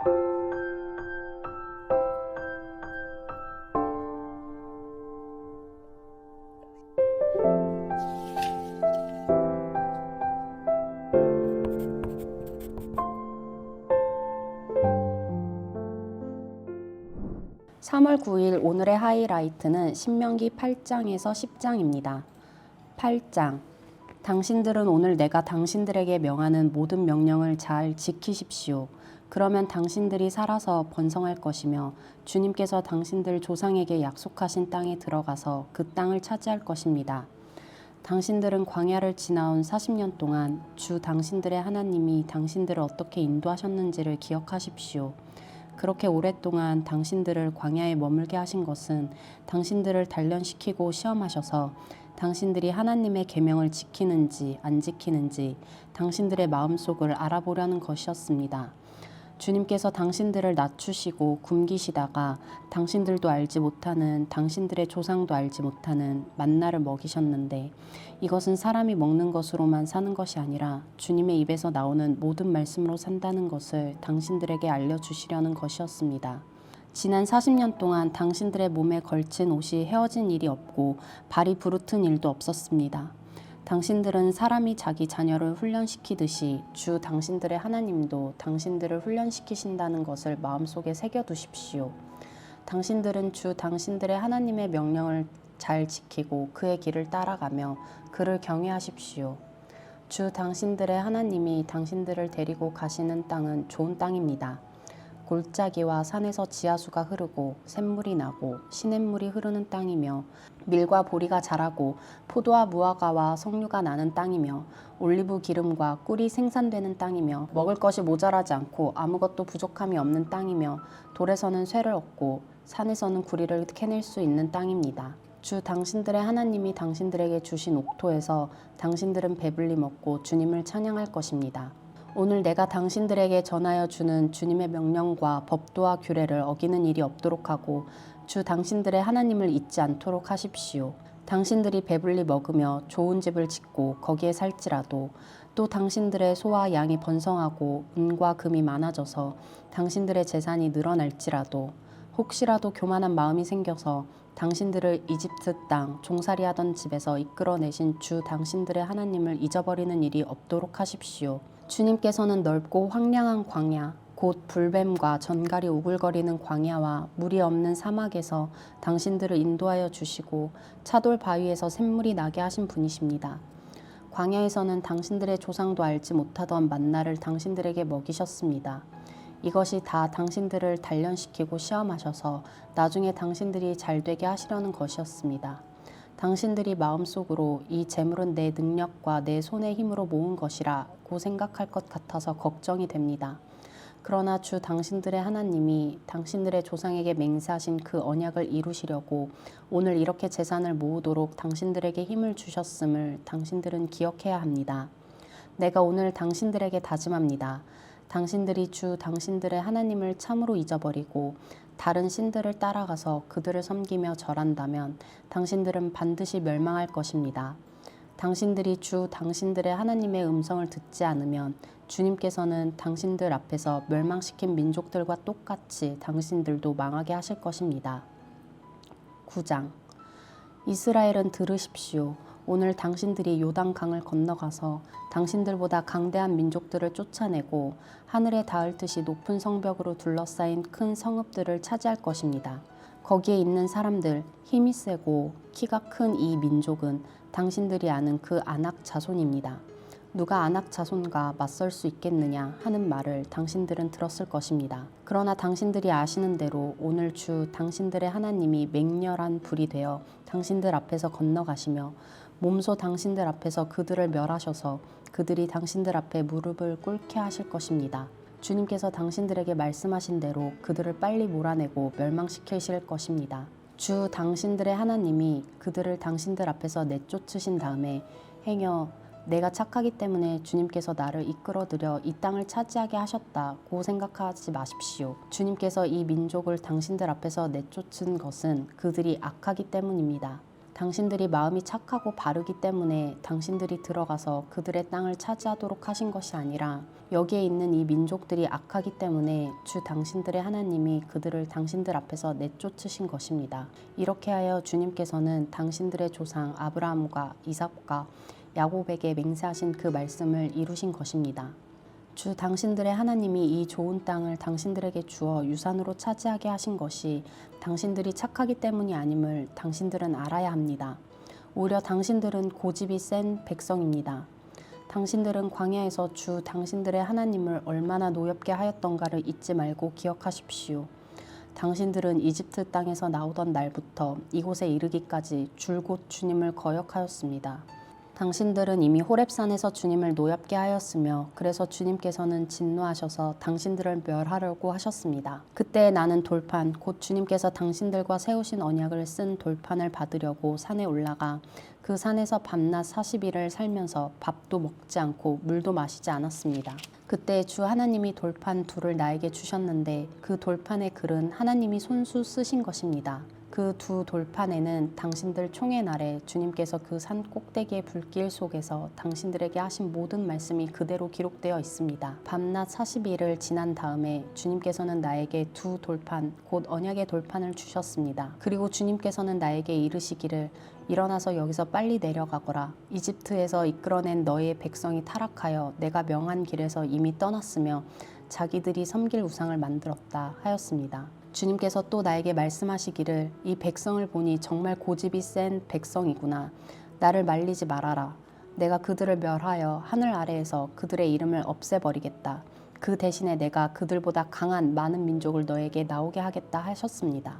(3월 9일) 오늘의 하이라이트는 신명기 8장에서 10장입니다. 8장. 당신들은 오늘 내가 당신들에게 명하는 모든 명령을 잘 지키십시오. 그러면 당신들이 살아서 번성할 것이며 주님께서 당신들 조상에게 약속하신 땅에 들어가서 그 땅을 차지할 것입니다. 당신들은 광야를 지나온 40년 동안 주 당신들의 하나님이 당신들을 어떻게 인도하셨는지를 기억하십시오. 그렇게 오랫동안 당신들을 광야에 머물게 하신 것은 당신들을 단련시키고 시험하셔서 당신들이 하나님의 계명을 지키는지 안 지키는지 당신들의 마음속을 알아보려는 것이었습니다. 주님께서 당신들을 낮추시고 굶기시다가 당신들도 알지 못하는, 당신들의 조상도 알지 못하는 만나를 먹이셨는데, 이것은 사람이 먹는 것으로만 사는 것이 아니라 주님의 입에서 나오는 모든 말씀으로 산다는 것을 당신들에게 알려주시려는 것이었습니다. 지난 40년 동안 당신들의 몸에 걸친 옷이 헤어진 일이 없고 발이 부르튼 일도 없었습니다. 당신들은 사람이 자기 자녀를 훈련시키듯이 주 당신들의 하나님도 당신들을 훈련시키신다는 것을 마음속에 새겨두십시오. 당신들은 주 당신들의 하나님의 명령을 잘 지키고 그의 길을 따라가며 그를 경외하십시오. 주 당신들의 하나님이 당신들을 데리고 가시는 땅은 좋은 땅입니다. 골짜기와 산에서 지하수가 흐르고 샘물이 나고 시냇물이 흐르는 땅이며 밀과 보리가 자라고 포도와 무화과와 석류가 나는 땅이며 올리브 기름과 꿀이 생산되는 땅이며 먹을 것이 모자라지 않고 아무것도 부족함이 없는 땅이며 돌에서는 쇠를 얻고 산에서는 구리를 캐낼 수 있는 땅입니다. 주 당신들의 하나님이 당신들에게 주신 옥토에서 당신들은 배불리 먹고 주님을 찬양할 것입니다. 오늘 내가 당신들에게 전하여 주는 주님의 명령과 법도와 규례를 어기는 일이 없도록 하고 주 당신들의 하나님을 잊지 않도록 하십시오. 당신들이 배불리 먹으며 좋은 집을 짓고 거기에 살지라도 또 당신들의 소와 양이 번성하고 은과 금이 많아져서 당신들의 재산이 늘어날지라도 혹시라도 교만한 마음이 생겨서 당신들을 이집트 땅 종살이하던 집에서 이끌어내신 주 당신들의 하나님을 잊어버리는 일이 없도록 하십시오. 주님께서는 넓고 황량한 광야, 곧 불뱀과 전갈이 우글거리는 광야와 물이 없는 사막에서 당신들을 인도하여 주시고 차돌 바위에서 샘물이 나게 하신 분이십니다. 광야에서는 당신들의 조상도 알지 못하던 만나를 당신들에게 먹이셨습니다. 이것이 다 당신들을 단련시키고 시험하셔서 나중에 당신들이 잘되게 하시려는 것이었습니다. 당신들이 마음속으로 이 재물은 내 능력과 내 손의 힘으로 모은 것이라고 생각할 것 같아서 걱정이 됩니다. 그러나 주 당신들의 하나님이 당신들의 조상에게 맹세하신 그 언약을 이루시려고 오늘 이렇게 재산을 모으도록 당신들에게 힘을 주셨음을 당신들은 기억해야 합니다. 내가 오늘 당신들에게 다짐합니다. 당신들이 주 당신들의 하나님을 참으로 잊어버리고 다른 신들을 따라가서 그들을 섬기며 절한다면 당신들은 반드시 멸망할 것입니다. 당신들이 주 당신들의 하나님의 음성을 듣지 않으면 주님께서는 당신들 앞에서 멸망시킨 민족들과 똑같이 당신들도 망하게 하실 것입니다. 9장. 이스라엘은 들으십시오. 오늘 당신들이 요단강을 건너가서 당신들보다 강대한 민족들을 쫓아내고 하늘에 닿을 듯이 높은 성벽으로 둘러싸인 큰 성읍들을 차지할 것입니다. 거기에 있는 사람들, 힘이 세고 키가 큰 이 민족은 당신들이 아는 그 아낙 자손입니다. 누가 아낙 자손과 맞설 수 있겠느냐 하는 말을 당신들은 들었을 것입니다. 그러나 당신들이 아시는 대로 오늘 주 당신들의 하나님이 맹렬한 불이 되어 당신들 앞에서 건너가시며 몸소 당신들 앞에서 그들을 멸하셔서 그들이 당신들 앞에 무릎을 꿇게 하실 것입니다. 주님께서 당신들에게 말씀하신 대로 그들을 빨리 몰아내고 멸망시키실 것입니다. 주 당신들의 하나님이 그들을 당신들 앞에서 내쫓으신 다음에 행여 내가 착하기 때문에 주님께서 나를 이끌어들여 이 땅을 차지하게 하셨다고 생각하지 마십시오. 주님께서 이 민족을 당신들 앞에서 내쫓은 것은 그들이 악하기 때문입니다. 당신들이 마음이 착하고 바르기 때문에 당신들이 들어가서 그들의 땅을 차지하도록 하신 것이 아니라 여기에 있는 이 민족들이 악하기 때문에 주 당신들의 하나님이 그들을 당신들 앞에서 내쫓으신 것입니다. 이렇게 하여 주님께서는 당신들의 조상 아브라함과 이삭과 야곱에게 맹세하신 그 말씀을 이루신 것입니다. 주 당신들의 하나님이 이 좋은 땅을 당신들에게 주어 유산으로 차지하게 하신 것이 당신들이 착하기 때문이 아님을 당신들은 알아야 합니다. 오히려 당신들은 고집이 센 백성입니다. 당신들은 광야에서 주 당신들의 하나님을 얼마나 노엽게 하였던가를 잊지 말고 기억하십시오. 당신들은 이집트 땅에서 나오던 날부터 이곳에 이르기까지 줄곧 주님을 거역하였습니다. 당신들은 이미 호렙산에서 주님을 노엽게 하였으며 그래서 주님께서는 진노하셔서 당신들을 멸하려고 하셨습니다. 그때 나는 돌판 곧 주님께서 당신들과 세우신 언약을 쓴 돌판을 받으려고 산에 올라가 그 산에서 밤낮 40일을 살면서 밥도 먹지 않고 물도 마시지 않았습니다. 그때 주 하나님이 돌판 둘을 나에게 주셨는데 그 돌판의 글은 하나님이 손수 쓰신 것입니다. 그 두 돌판에는 당신들 총회 날에 주님께서 그 산 꼭대기의 불길 속에서 당신들에게 하신 모든 말씀이 그대로 기록되어 있습니다. 밤낮 40일을 지난 다음에 주님께서는 나에게 두 돌판 곧 언약의 돌판을 주셨습니다. 그리고 주님께서는 나에게 이르시기를 일어나서 여기서 빨리 내려가거라. 이집트에서 이끌어낸 너희의 백성이 타락하여 내가 명한 길에서 이미 떠났으며 자기들이 섬길 우상을 만들었다 하였습니다. 주님께서 또 나에게 말씀하시기를 이 백성을 보니 정말 고집이 센 백성이구나. 나를 말리지 말아라. 내가 그들을 멸하여 하늘 아래에서 그들의 이름을 없애버리겠다. 그 대신에 내가 그들보다 강한 많은 민족을 너에게 나오게 하겠다 하셨습니다.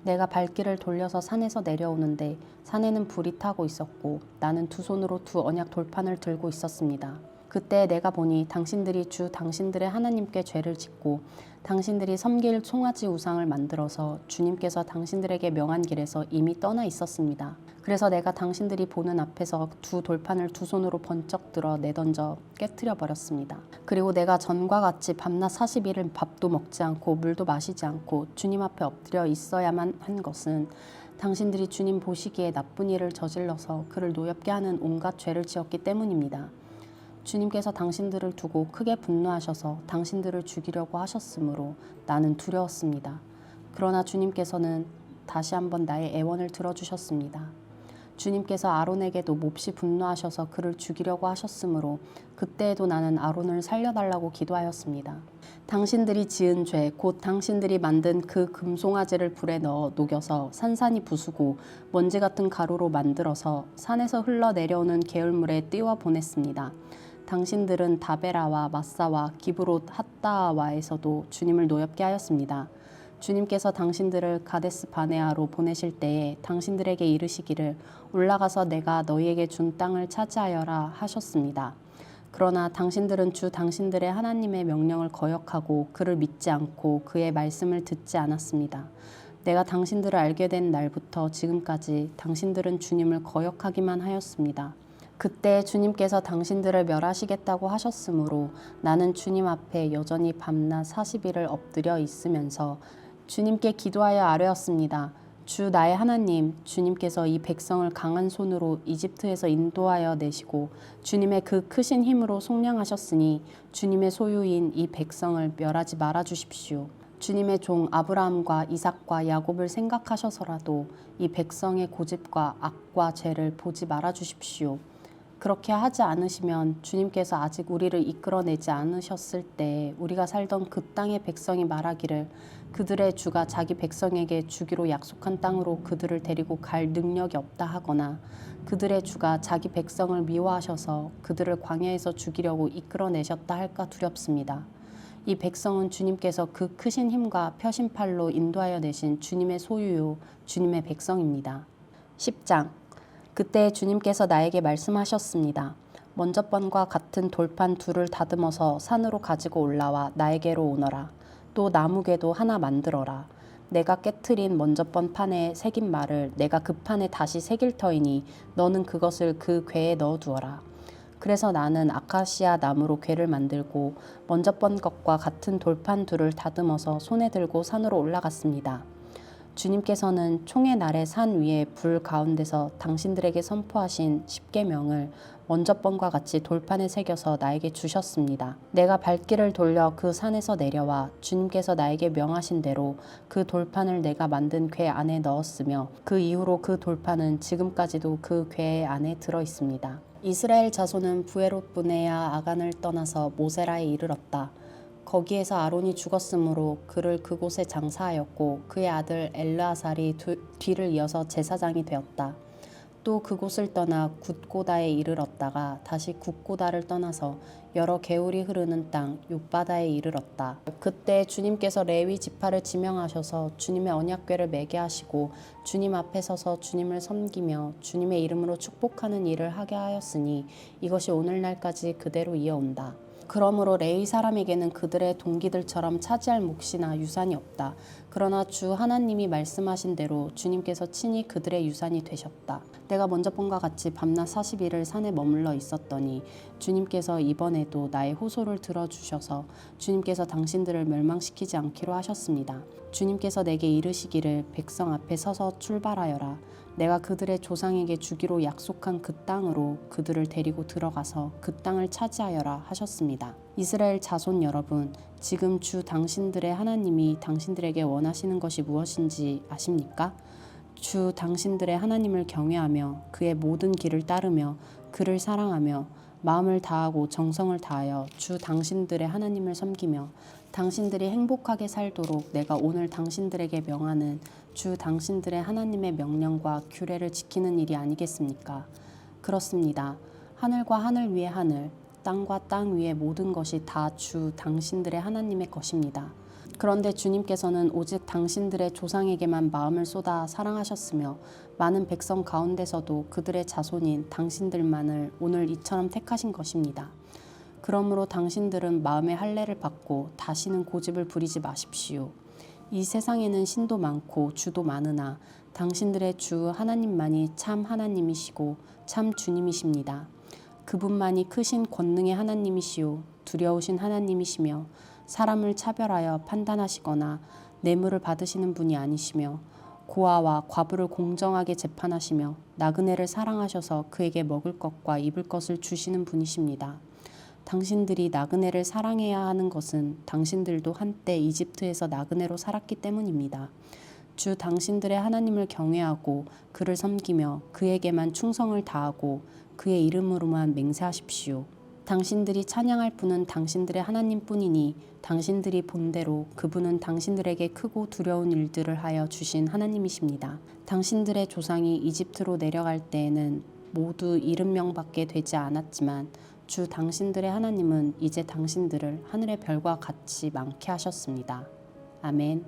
내가 발길을 돌려서 산에서 내려오는데 산에는 불이 타고 있었고 나는 두 손으로 두 언약 돌판을 들고 있었습니다. 그때 내가 보니 당신들이 주 당신들의 하나님께 죄를 짓고 당신들이 섬길 송아지 우상을 만들어서 주님께서 당신들에게 명한 길에서 이미 떠나 있었습니다. 그래서 내가 당신들이 보는 앞에서 두 돌판을 두 손으로 번쩍 들어 내던져 깨트려 버렸습니다. 그리고 내가 전과 같이 밤낮 40일을 밥도 먹지 않고 물도 마시지 않고 주님 앞에 엎드려 있어야만 한 것은 당신들이 주님 보시기에 나쁜 일을 저질러서 그를 노엽게 하는 온갖 죄를 지었기 때문입니다. 주님께서 당신들을 두고 크게 분노하셔서 당신들을 죽이려고 하셨으므로 나는 두려웠습니다. 그러나 주님께서는 다시 한번 나의 애원을 들어주셨습니다. 주님께서 아론에게도 몹시 분노하셔서 그를 죽이려고 하셨으므로 그때에도 나는 아론을 살려달라고 기도하였습니다. 당신들이 지은 죄, 곧 당신들이 만든 그 금송아지를 불에 넣어 녹여서 산산이 부수고 먼지 같은 가루로 만들어서 산에서 흘러내려오는 게을물에 띄워 보냈습니다. 당신들은 다베라와 마사와 기브롯 핫다와에서도 주님을 노엽게 하였습니다. 주님께서 당신들을 가데스 바네아로 보내실 때에 당신들에게 이르시기를 올라가서 내가 너희에게 준 땅을 차지하여라 하셨습니다. 그러나 당신들은 주 당신들의 하나님의 명령을 거역하고 그를 믿지 않고 그의 말씀을 듣지 않았습니다. 내가 당신들을 알게 된 날부터 지금까지 당신들은 주님을 거역하기만 하였습니다. 그때 주님께서 당신들을 멸하시겠다고 하셨으므로 나는 주님 앞에 여전히 밤낮 40일을 엎드려 있으면서 주님께 기도하여 아뢰었습니다. 주 나의 하나님, 주님께서 이 백성을 강한 손으로 이집트에서 인도하여 내시고 주님의 그 크신 힘으로 속량하셨으니 주님의 소유인 이 백성을 멸하지 말아 주십시오. 주님의 종 아브라함과 이삭과 야곱을 생각하셔서라도 이 백성의 고집과 악과 죄를 보지 말아 주십시오. 그렇게 하지 않으시면 주님께서 아직 우리를 이끌어내지 않으셨을 때 우리가 살던 그 땅의 백성이 말하기를 그들의 주가 자기 백성에게 주기로 약속한 땅으로 그들을 데리고 갈 능력이 없다 하거나 그들의 주가 자기 백성을 미워하셔서 그들을 광야에서 죽이려고 이끌어내셨다 할까 두렵습니다. 이 백성은 주님께서 그 크신 힘과 펴신 팔로 인도하여 내신 주님의 소유요 주님의 백성입니다. 10장 그때 주님께서 나에게 말씀하셨습니다. 먼저번과 같은 돌판 둘을 다듬어서 산으로 가지고 올라와 나에게로 오너라. 또 나무궤도 하나 만들어라. 내가 깨트린 먼저번 판에 새긴 말을 내가 그 판에 다시 새길 터이니 너는 그것을 그 궤에 넣어두어라. 그래서 나는 아카시아 나무로 궤를 만들고 먼저번 것과 같은 돌판 둘을 다듬어서 손에 들고 산으로 올라갔습니다. 주님께서는 총의 날의 산 위에 불 가운데서 당신들에게 선포하신 십계명을 먼저 번과 같이 돌판에 새겨서 나에게 주셨습니다. 내가 발길을 돌려 그 산에서 내려와 주님께서 나에게 명하신 대로 그 돌판을 내가 만든 궤 안에 넣었으며 그 이후로 그 돌판은 지금까지도 그 궤 안에 들어 있습니다. 이스라엘 자손은 부에롯 브네아 아간을 떠나서 모세라에 이르렀다. 거기에서 아론이 죽었으므로 그를 그곳에 장사하였고 그의 아들 엘르아살이 뒤를 이어서 제사장이 되었다. 또 그곳을 떠나 굿고다에 이르렀다가 다시 굿고다를 떠나서 여러 개울이 흐르는 땅 욥바다에 이르렀다. 그때 주님께서 레위 지파를 지명하셔서 주님의 언약궤를 매게 하시고 주님 앞에 서서 주님을 섬기며 주님의 이름으로 축복하는 일을 하게 하였으니 이것이 오늘날까지 그대로 이어온다. 그러므로 레위 사람에게는 그들의 동기들처럼 차지할 몫이나 유산이 없다. 그러나 주 하나님이 말씀하신 대로 주님께서 친히 그들의 유산이 되셨다. 내가 먼저 본과 같이 밤낮 40일을 산에 머물러 있었더니 주님께서 이번에도 나의 호소를 들어주셔서 주님께서 당신들을 멸망시키지 않기로 하셨습니다. 주님께서 내게 이르시기를 백성 앞에 서서 출발하여라. 내가 그들의 조상에게 주기로 약속한 그 땅으로 그들을 데리고 들어가서 그 땅을 차지하여라 하셨습니다. 이스라엘 자손 여러분, 지금 주 당신들의 하나님이 당신들에게 원하시는 것이 무엇인지 아십니까? 주 당신들의 하나님을 경외하며 그의 모든 길을 따르며 그를 사랑하며 마음을 다하고 정성을 다하여 주 당신들의 하나님을 섬기며 당신들이 행복하게 살도록 내가 오늘 당신들에게 명하는 주 당신들의 하나님의 명령과 규례를 지키는 일이 아니겠습니까? 그렇습니다. 하늘과 하늘 위의 하늘, 땅과 땅 위의 모든 것이 다 주 당신들의 하나님의 것입니다. 그런데 주님께서는 오직 당신들의 조상에게만 마음을 쏟아 사랑하셨으며 많은 백성 가운데서도 그들의 자손인 당신들만을 오늘 이처럼 택하신 것입니다. 그러므로 당신들은 마음의 할례를 받고 다시는 고집을 부리지 마십시오. 이 세상에는 신도 많고 주도 많으나 당신들의 주 하나님만이 참 하나님이시고 참 주님이십니다. 그분만이 크신 권능의 하나님이시요 두려우신 하나님이시며 사람을 차별하여 판단하시거나 뇌물을 받으시는 분이 아니시며 고아와 과부를 공정하게 재판하시며 나그네를 사랑하셔서 그에게 먹을 것과 입을 것을 주시는 분이십니다. 당신들이 나그네를 사랑해야 하는 것은 당신들도 한때 이집트에서 나그네로 살았기 때문입니다. 주 당신들의 하나님을 경외하고 그를 섬기며 그에게만 충성을 다하고 그의 이름으로만 맹세하십시오. 당신들이 찬양할 분은 당신들의 하나님뿐이니 당신들이 본대로 그분은 당신들에게 크고 두려운 일들을 하여 주신 하나님이십니다. 당신들의 조상이 이집트로 내려갈 때에는 모두 70명밖에 되지 않았지만 주 당신들의 하나님은 이제 당신들을 하늘의 별과 같이 많게 하셨습니다. 아멘.